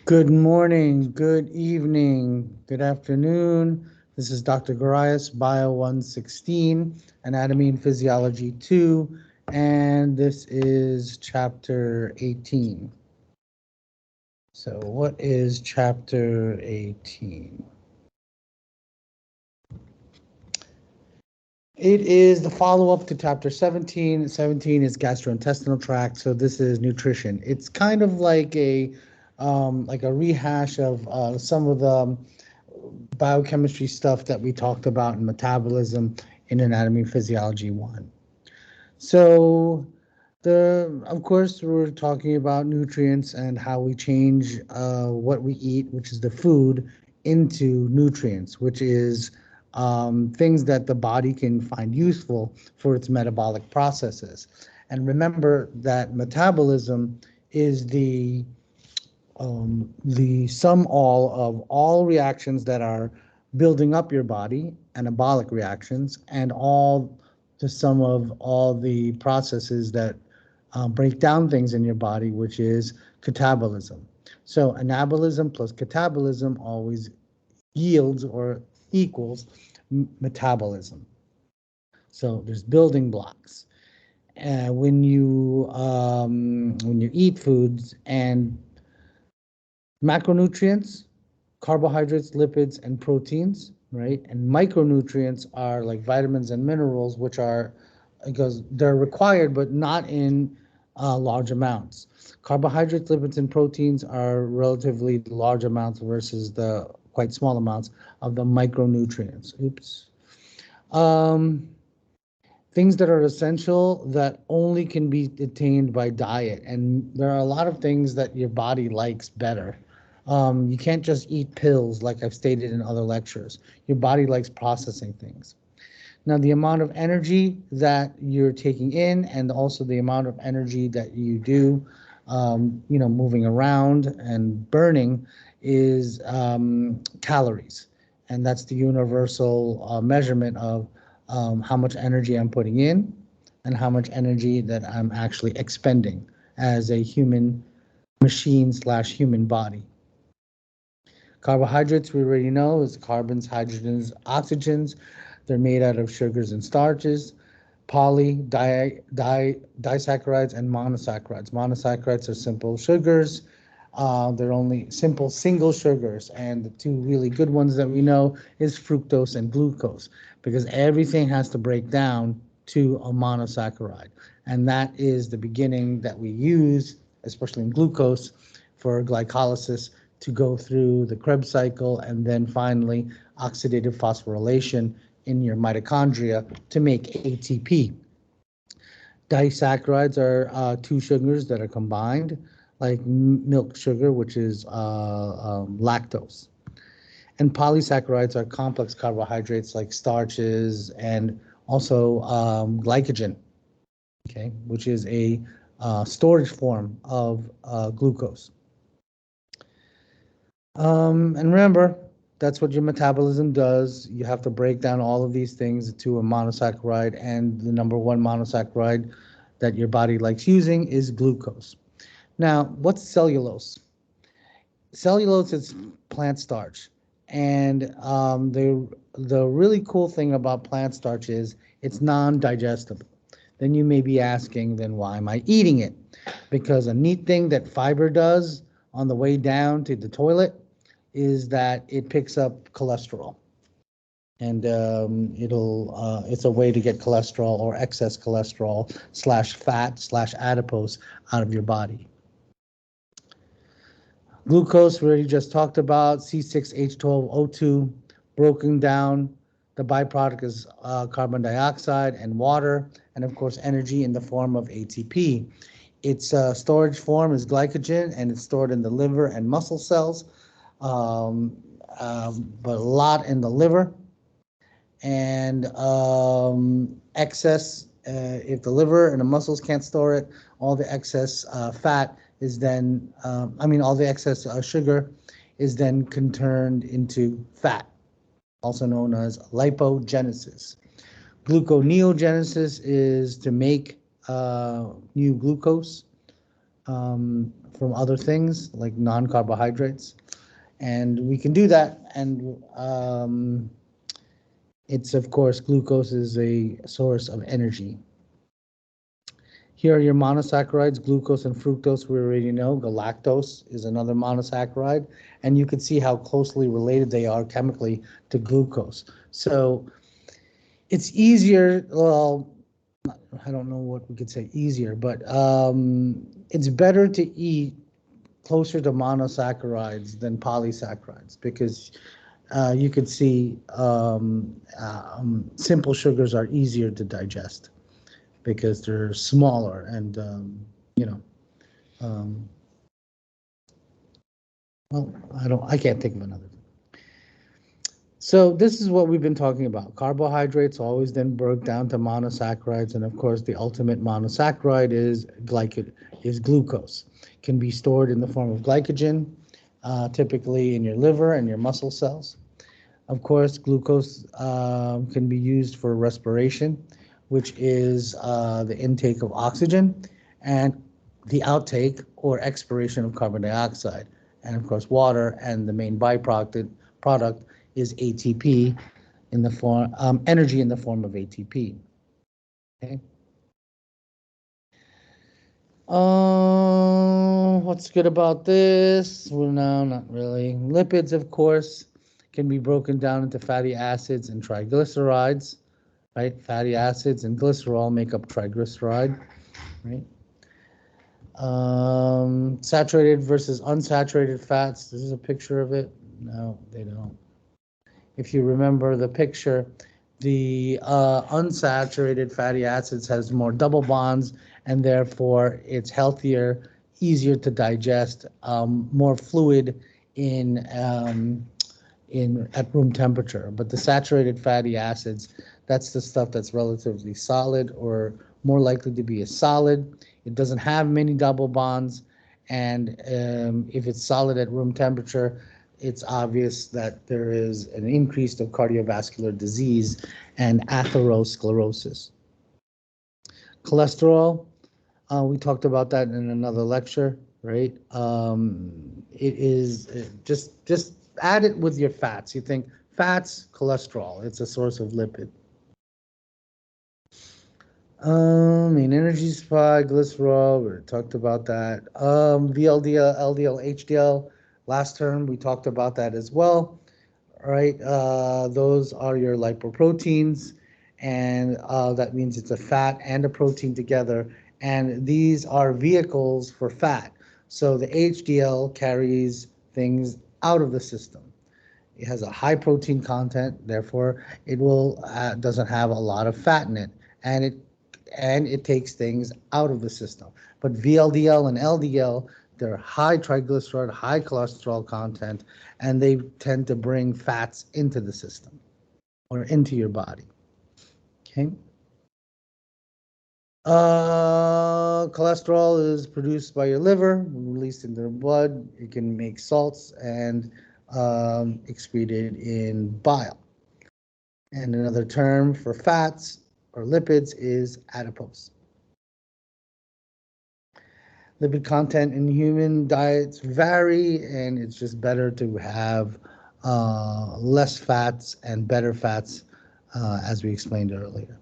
Good morning, good evening, good afternoon. This is Dr. Garais, BIO116, Anatomy and Physiology 2, and this is Chapter 18. So what is Chapter 18? It is the follow-up to Chapter 17. 17 is gastrointestinal tract, so this is nutrition. It's kind of like a rehash of some of the biochemistry stuff that we talked about in metabolism in Anatomy Physiology 1. So of course, we're talking about nutrients and how we change what we eat, which is the food, into nutrients, which is things that the body can find useful for its metabolic processes. And remember that metabolism is the sum all of all reactions that are building up your body, anabolic reactions, and all the sum of all the processes that break down things in your body, which is catabolism. So anabolism plus catabolism always yields or equals metabolism. So there's building blocks. When you eat foods and macronutrients, carbohydrates, lipids, and proteins, right? And micronutrients are like vitamins and minerals, which are because they're required but not in large amounts. Carbohydrates, lipids, and proteins are relatively large amounts versus the quite small amounts of the micronutrients. Oops. Um, Things that are essential that only can be attained by diet. And there are a lot of things that your body likes better. You can't just eat pills like I've stated in other lectures. Your body likes processing things. Now, the amount of energy that you're taking in and also the amount of energy that you do, moving around and burning is calories. And that's the universal measurement of how much energy I'm putting in and how much energy that I'm actually expending as a human machine/human body. Carbohydrates, we already know, is carbons, hydrogens, oxygens. They're made out of sugars and starches, disaccharides, and monosaccharides. Monosaccharides are simple sugars. They're only simple single sugars, and the two really good ones that we know is fructose and glucose, because everything has to break down to a monosaccharide, and that is the beginning that we use, especially in glucose, for glycolysis to go through the Krebs cycle and then finally oxidative phosphorylation in your mitochondria to make ATP. Disaccharides are two sugars that are combined, like milk sugar, which is lactose. And polysaccharides are complex carbohydrates like starches and also glycogen, okay, which is a storage form of glucose. And remember, that's what your metabolism does. You have to break down all of these things to a monosaccharide, and the number one monosaccharide that your body likes using is glucose. Now, what's cellulose? Cellulose is plant starch, and the really cool thing about plant starch is it's non-digestible. Then you may be asking, then why am I eating it? Because a neat thing that fiber does on the way down to the toilet is that it picks up cholesterol, and it's a way to get cholesterol or excess cholesterol slash fat slash adipose out of your body. Glucose, we already just talked about, C6H12O2, broken down. The byproduct is carbon dioxide and water, and of course energy in the form of ATP. Its storage form is glycogen, and it's stored in the liver and muscle cells, but a lot in the liver. And excess, if the liver and the muscles can't store it, all the excess fat is then, all the excess sugar is then turned into fat, also known as lipogenesis. Gluconeogenesis is to make new glucose, from other things like non-carbohydrates. And we can do that. And it's, of course, glucose is a source of energy. Here are your monosaccharides, glucose and fructose, we already know. Galactose is another monosaccharide, and you can see how closely related they are chemically to glucose. So it's easier, well, I don't know what we could say easier, but it's better to eat closer to monosaccharides than polysaccharides, because you could see simple sugars are easier to digest because they're smaller and, well, I can't think of another. So this is what we've been talking about. Carbohydrates always then broke down to monosaccharides, and of course the ultimate monosaccharide is glucose. Can be stored in the form of glycogen, typically in your liver and your muscle cells. Of course, glucose can be used for respiration, which is the intake of oxygen and the outtake or expiration of carbon dioxide, and of course water, and the main byproduct is ATP in the form energy in the form of ATP. Okay. What's good about this? Well, no, not really. Lipids, of course, can be broken down into fatty acids and triglycerides, right? Fatty acids and glycerol make up triglyceride, right? Saturated versus unsaturated fats. This is a picture of it. No, they don't. If you remember the picture, the unsaturated fatty acids has more double bonds, and therefore it's healthier, easier to digest, more fluid in at room temperature. But the saturated fatty acids, that's the stuff that's relatively solid or more likely to be a solid. It doesn't have many double bonds, and if it's solid at room temperature, it's obvious that there is an increase of cardiovascular disease and atherosclerosis. Cholesterol, we talked about that in another lecture, right? It is just add it with your fats. You think fats, cholesterol, it's a source of lipid. Energy supply, glycerol, we talked about that. VLDL, LDL, HDL, last term we talked about that as well. All right, those are your lipoproteins, and that means it's a fat and a protein together, and these are vehicles for fat. So the HDL carries things out of the system. It has a high protein content, therefore it will doesn't have a lot of fat in it, and it takes things out of the system. But VLDL and LDL, they're high triglyceride, high cholesterol content, and they tend to bring fats into the system or into your body. Okay. Cholesterol is produced by your liver, released into the blood. It can make salts and excreted in bile. And another term for fats or lipids is adipose. Lipid content in human diets vary, and it's just better to have less fats and better fats, as we explained earlier.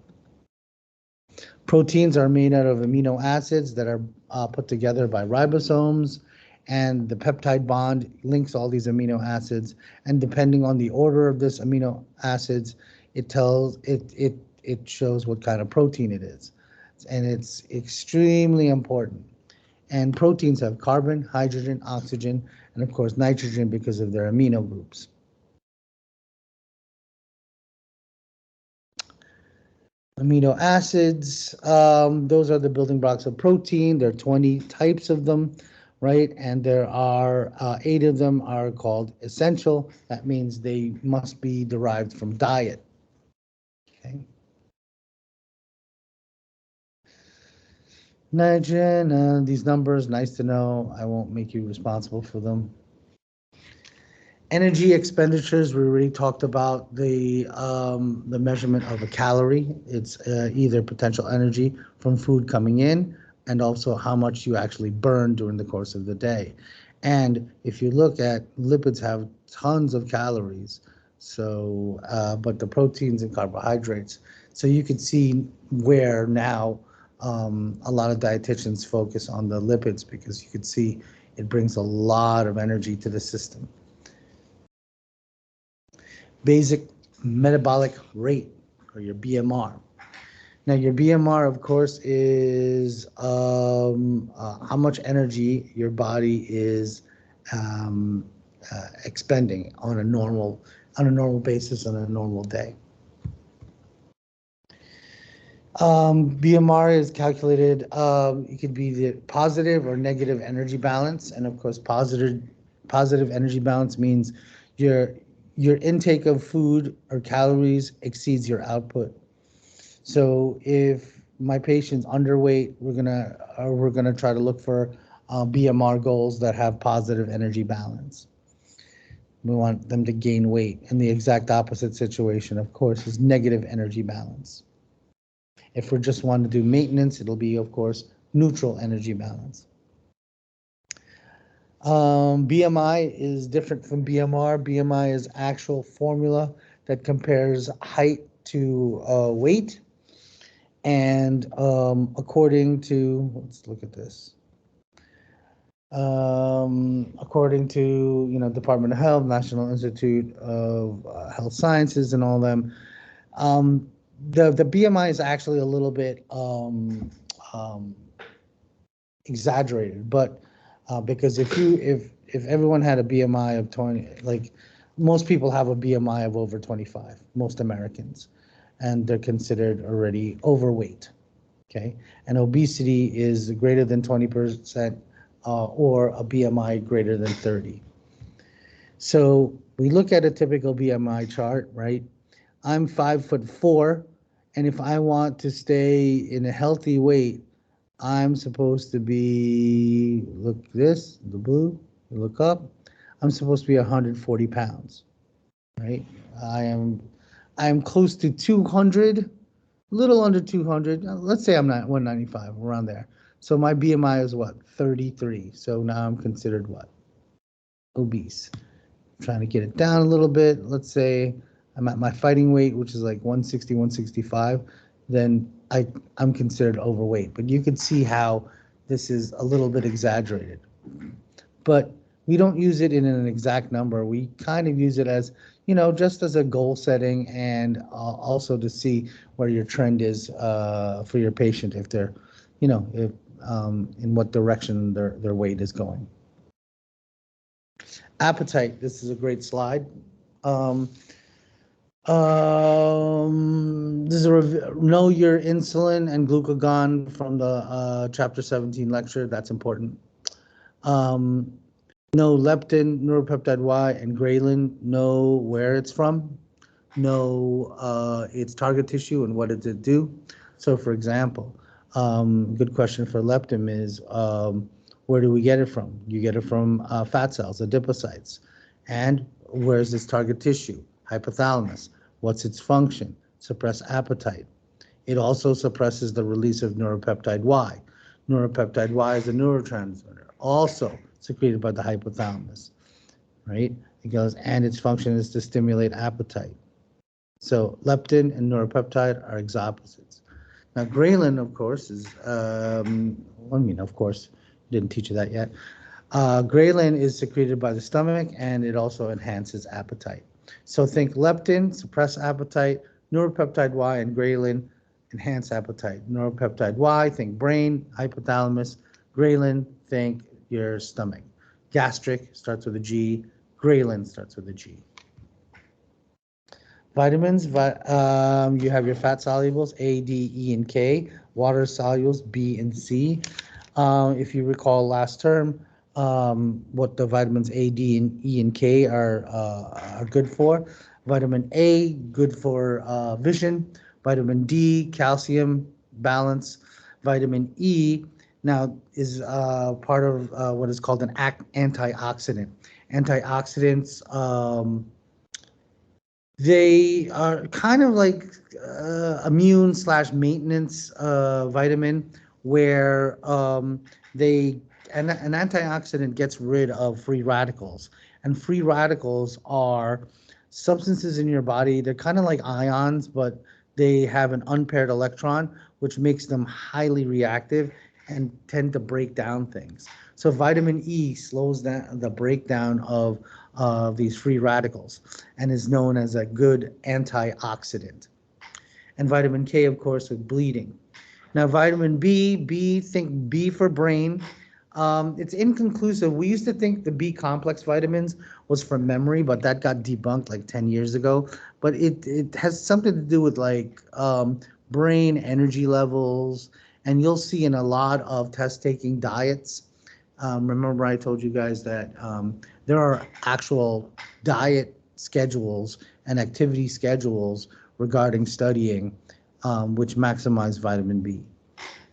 Proteins are made out of amino acids that are put together by ribosomes, and the peptide bond links all these amino acids, and depending on the order of this amino acids, it shows what kind of protein it is, and it's extremely important. And proteins have carbon, hydrogen, oxygen, and of course nitrogen because of their amino groups. Amino acids, those are the building blocks of protein. There are 20 types of them, right? And there are 8 of them are called essential. That means they must be derived from diet. Okay. Nitrogen, these numbers, nice to know. I won't make you responsible for them. Energy expenditures, we already talked about the measurement of a calorie. It's either potential energy from food coming in and also how much you actually burn during the course of the day. And if you look at lipids have tons of calories, so but the proteins and carbohydrates. So you can see where now a lot of dietitians focus on the lipids because you can see it brings a lot of energy to the system. Basic metabolic rate, or your BMR. Now, your BMR, of course, is how much energy your body is expending on a normal basis on a normal day. BMR is calculated. It could be the positive or negative energy balance, and of course, positive energy balance means your intake of food or calories exceeds your output. So if my patient's underweight, we're gonna try to look for BMR goals that have positive energy balance. We want them to gain weight. And the exact opposite situation, of course, is negative energy balance. If we just want to do maintenance, it'll be, of course, neutral energy balance. BMI is different from BMR. BMI is actual formula that compares height to weight. And according to, let's look at this. According to, Department of Health, National Institute of Health Sciences, and all them, the BMI is actually a little bit exaggerated, but because if everyone had a BMI of 20, like most people have a BMI of over 25, most Americans, and they're considered already overweight. Okay, and obesity is greater than 20%, or a BMI greater than 30. So we look at a typical BMI chart, right? I'm 5'4", and if I want to stay in a healthy weight, I'm supposed to be, look this, the blue, look up, I'm supposed to be 140 pounds, right? I am close to 200, little under 200. Let's say I'm not 195, around there. So my BMI is what? 33. So now I'm considered what? Obese. I'm trying to get it down a little bit. Let's say I'm at my fighting weight, which is like 160, 165. Then I'm considered overweight. But you can see how this is a little bit exaggerated. But we don't use it in an exact number. We kind of use it as, just as a goal setting, and also to see where your trend is for your patient, if they're, if in what direction their weight is going. Appetite. This is a great slide. This is know your insulin and glucagon from the chapter 17 lecture. That's important. Know leptin, neuropeptide Y, and ghrelin. Know where it's from. Know its target tissue and what does it do. So, for example, good question for leptin is, where do we get it from? You get it from fat cells, adipocytes. And where's its target tissue? Hypothalamus. What's its function? Suppress appetite. It also suppresses the release of neuropeptide Y. Neuropeptide Y is a neurotransmitter, also secreted by the hypothalamus, right? It goes, and its function is to stimulate appetite. So leptin and neuropeptide are opposites. Now ghrelin, of course, is, of course, didn't teach you that yet. Ghrelin is secreted by the stomach, and it also enhances appetite. So think leptin, suppress appetite, neuropeptide Y and ghrelin, enhance appetite. Neuropeptide Y, think brain, hypothalamus. Ghrelin, think your stomach. Gastric starts with a G, ghrelin starts with a G. Vitamins, you have your fat solubles, A, D, E, and K. Water solubles, B and C. If you recall last term, what the vitamins A, D, and E, and K are good for. Vitamin A, good for vision. Vitamin D, calcium, balance. Vitamin E, now is part of what is called an antioxidant. Antioxidants, they are kind of like immune/maintenance vitamin, where an antioxidant gets rid of free radicals. And free radicals are substances in your body. They're kind of like ions, but they have an unpaired electron, which makes them highly reactive and tend to break down things. So vitamin E slows down the breakdown of these free radicals and is known as a good antioxidant. And vitamin K, of course, with bleeding. Now, vitamin B, think B for brain. It's inconclusive. We used to think the B complex vitamins was for memory, but that got debunked like 10 years ago. But it has something to do with like brain energy levels. And you'll see in a lot of test taking diets. Remember, I told you guys that there are actual diet schedules and activity schedules regarding studying which maximize vitamin B.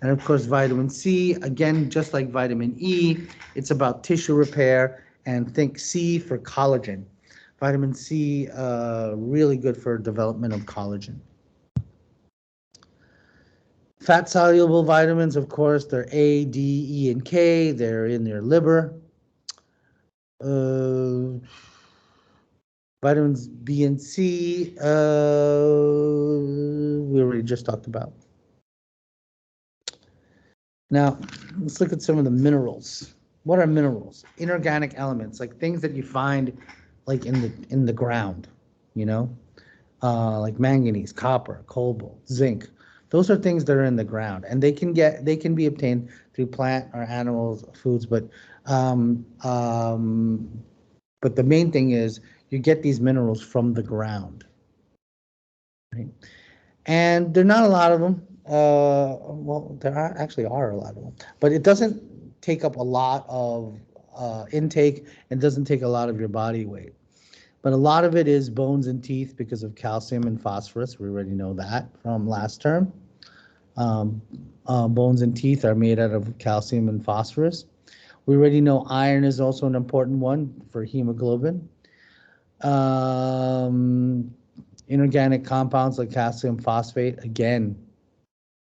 And of course, vitamin C, again, just like vitamin E, it's about tissue repair, and think C for collagen. Vitamin C, really good for development of collagen. Fat-soluble vitamins, of course, they're A, D, E, and K. They're in your liver. Vitamins B and C, we already just talked about. Now, let's look at some of the minerals. What are minerals? Inorganic elements, like things that you find like in the ground, you know, like manganese, copper, cobalt, zinc. Those are things that are in the ground, and they can be obtained through plant or animals foods, but the main thing is you get these minerals from the ground, right? And there are not a lot of them. Well, there actually are a lot of them, but it doesn't take up a lot of intake and doesn't take a lot of your body weight. But a lot of it is bones and teeth because of calcium and phosphorus. We already know that from last term. Bones and teeth are made out of calcium and phosphorus. We already know iron is also an important one for hemoglobin. Inorganic compounds like calcium phosphate, again,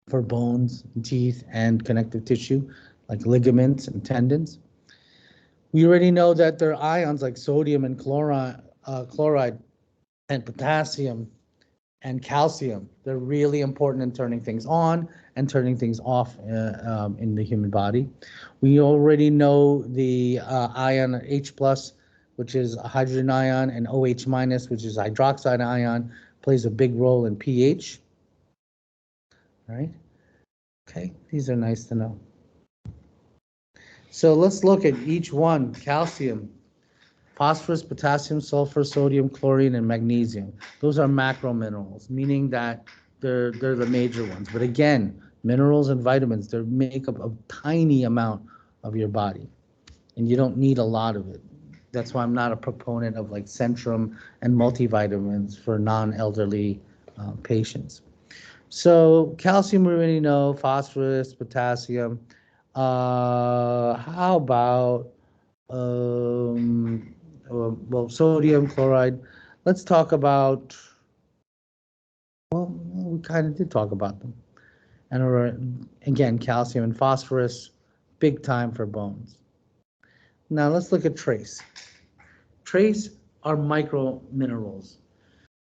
for bones, and teeth, and connective tissue, like ligaments and tendons. We already know that there are ions like sodium and chloride and potassium and calcium. They're really important in turning things on and turning things off in the human body. We already know the ion H+, which is a hydrogen ion, and OH-, which is hydroxide ion, plays a big role in pH. All right. Okay, these are nice to know. So let's look at each one. Calcium, phosphorus, potassium, sulfur, sodium, chlorine, and magnesium. Those are macro minerals, meaning that they're the major ones. But again, minerals and vitamins, they make up a tiny amount of your body, and you don't need a lot of it. That's why I'm not a proponent of like Centrum and multivitamins for non-elderly patients. So calcium we already know, phosphorus, potassium. How about well, sodium, chloride. Let's talk about, well, we kind of did talk about them. And again, calcium and phosphorus, big time for bones. Now let's look at trace. Trace are micro minerals.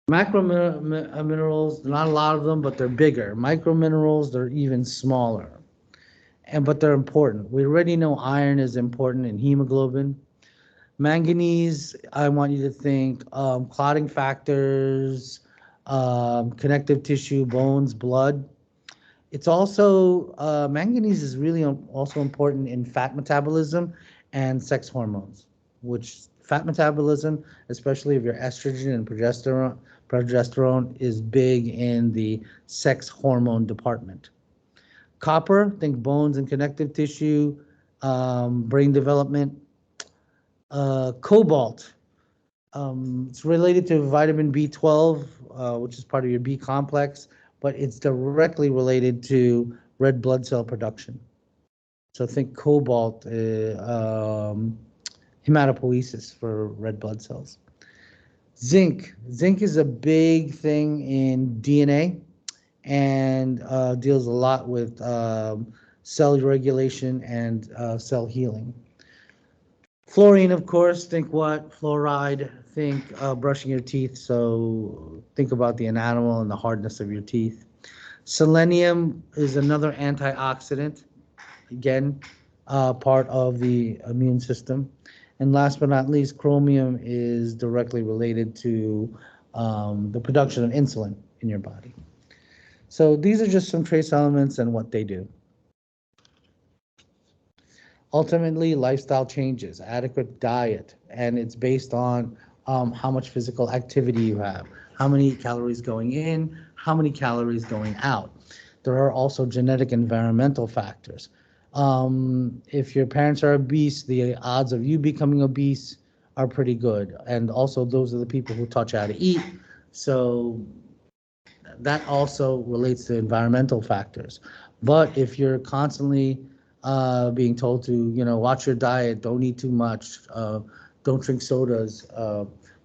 Macro minerals, not a lot of them, but they're bigger. Micro minerals, they're even smaller. But they're important. We already know iron is important in hemoglobin. Manganese, I want you to think clotting factors, connective tissue, bones, blood. It's also, manganese is really also important in fat metabolism and sex hormones, which fat metabolism, especially if your estrogen and progesterone is big in the sex hormone department. Copper, think bones and connective tissue, brain development. Cobalt, it's related to vitamin B12, which is part of your B complex, but it's directly related to red blood cell production. So think cobalt, hematopoiesis for red blood cells. Zinc is a big thing in DNA and deals a lot with cell regulation and cell healing. Fluorine, of course, think what? Fluoride, think brushing your teeth, so think about the enamel and the hardness of your teeth. Selenium is another antioxidant, again, part of the immune system. And last but not least, chromium is directly related to the production of insulin in your body. So these are just some trace elements and what they do. Ultimately, lifestyle changes, adequate diet, and it's based on how much physical activity you have, how many calories going in, how many calories going out. There are also genetic environmental factors. If your parents are obese, the odds of you becoming obese are pretty good. And also, those are the people who taught you how to eat. So that also relates to environmental factors. But if you're constantly being told to, watch your diet, don't eat too much, don't drink sodas.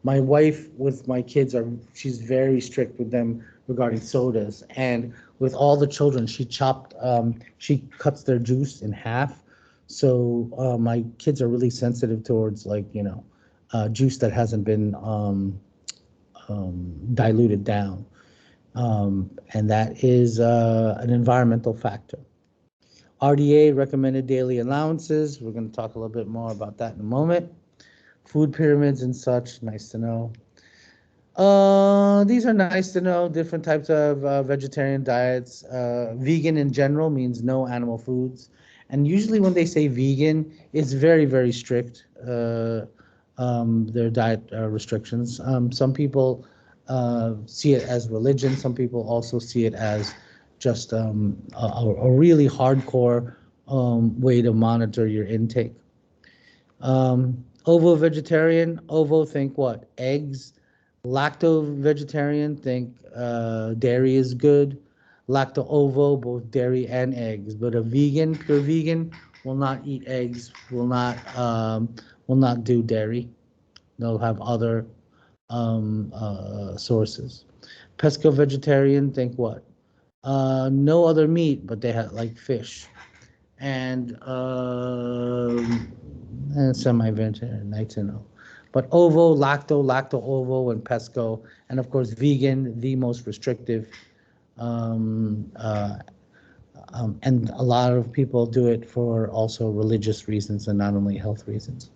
My wife with my kids she's very strict with them regarding sodas, and with all the children, she cuts their juice in half. So my kids are really sensitive towards juice that hasn't been diluted down. And that is an environmental factor. RDA, recommended daily allowances. We're going to talk a little bit more about that in a moment. Food pyramids and such, nice to know. These are nice to know, different types of vegetarian diets. Vegan in general means no animal foods. And usually when they say vegan, it's very, very strict, their diet restrictions. Some people see it as religion. Some people also see it as just a really hardcore way to monitor your intake. Ovo-vegetarian, ovo think what? Eggs. Lacto-vegetarian think dairy is good. Lacto-ovo, both dairy and eggs. But a vegan, pure vegan, will not eat eggs, will not do dairy. They'll have other sources. Pesco-vegetarian think what? No other meat, but they have like fish. And semi-vegetarian, nice to know. But ovo, lacto-ovo, and pesco, and of course vegan, the most restrictive. And a lot of people do it for also religious reasons and not only health reasons.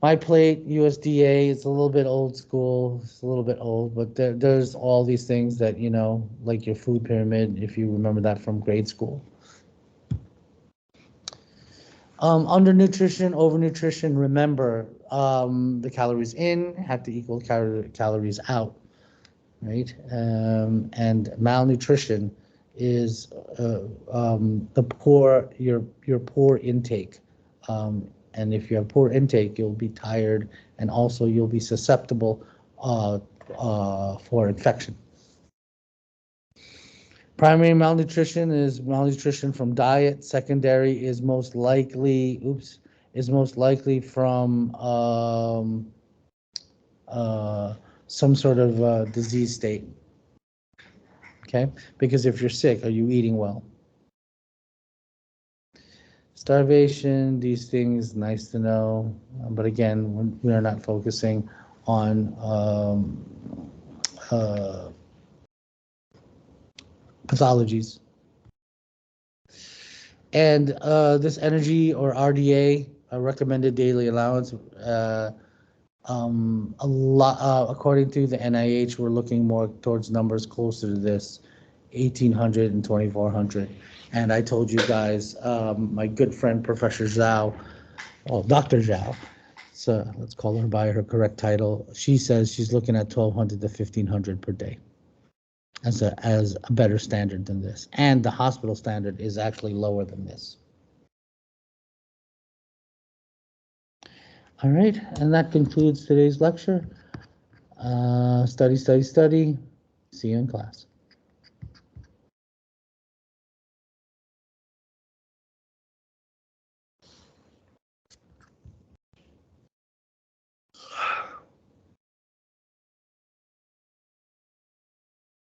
My plate, USDA, is a little bit old school. It's a little bit old, but there's all these things that, like your food pyramid, if you remember that from grade school. Undernutrition, overnutrition, remember the calories in have to equal calories out, right? And malnutrition is your poor intake. And if you have poor intake, you'll be tired, and also you'll be susceptible for infection. Primary malnutrition is malnutrition from diet. Secondary is most likely from some sort of disease state. Okay, because if you're sick, are you eating well? Starvation, these things, nice to know. But again, we are not focusing on pathologies. And this energy or RDA, recommended daily allowance, a lot, according to the NIH, we're looking more towards numbers closer to this, 1,800 and 2,400. And I told you guys, my good friend, Professor Zhao, Dr. Zhao, so let's call her by her correct title. She says she's looking at 1,200 to 1,500 per day as a better standard than this. And the hospital standard is actually lower than this. All right, and that concludes today's lecture. Study, study, study. See you in class.